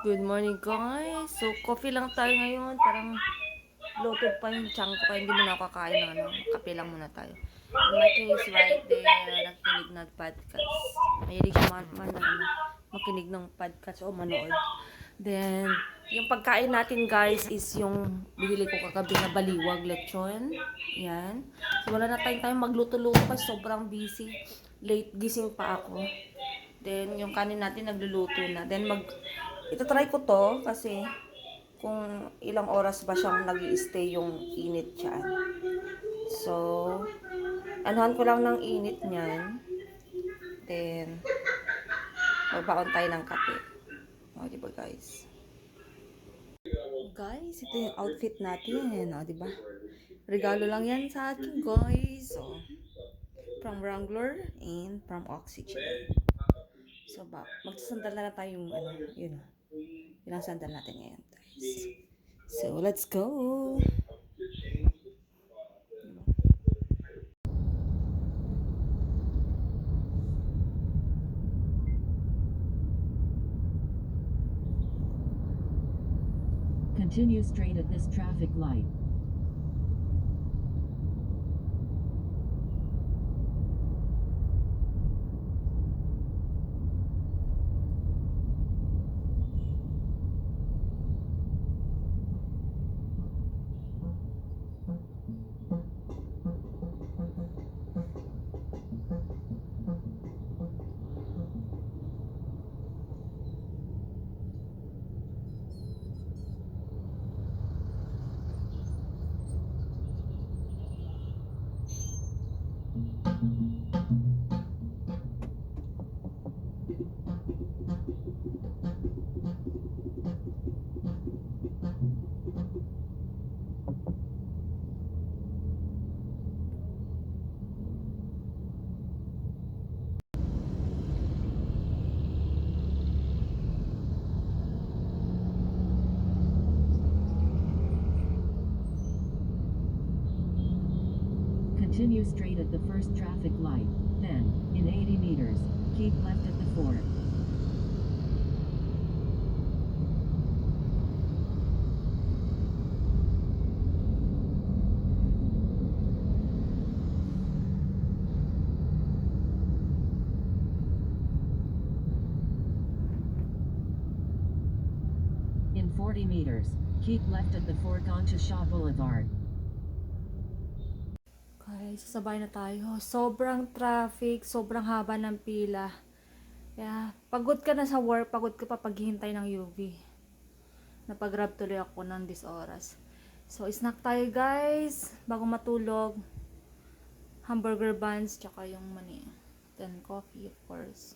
Good morning guys. So, coffee lang tayo ngayon. Parang bloated pa yung chunk ko kaya hindi mo nakakain ng ano. Kape lang muna tayo. And my king is right there. Nakikinig na podcast. Mahilig siya makinig ng podcast o manood. Then, yung pagkain natin guys is yung binili ko kagabi na baliwag lechon. Yan. So, wala na tayong magluto-luto kasi sobrang busy. Late gising pa ako. Then, yung kanin natin nagluluto na. Then, itatry ko to kasi kung ilang oras ba siyang nag-i-stay yung init dyan. So, anuhan ko lang ng init niyan. Then, magbaon tayo ng kape. O, diba guys? Guys, ito yung outfit natin. O, diba? Regalo lang yan sa akin, guys. So, from Wrangler and from Oxygen. So, magsasandal na tayo yung, ano, yun. Yun ang sandal natin ngayon, guys. So, let's go! Continue straight at this traffic light. Continue straight at the first traffic light. Then, in 80 meters, keep left at the fourth. In 40 meters, keep left at the fork onto Shaw Boulevard. Guys, sasabay na tayo. Sobrang traffic, sobrang haba ng pila. Kaya, pagod ka na sa work, pagod ka pa paghihintay ng UV. Napag-grab tuloy ako ng this oras. So, snack tayo guys, bago matulog. Hamburger buns, tsaka yung mani. Then, coffee of course.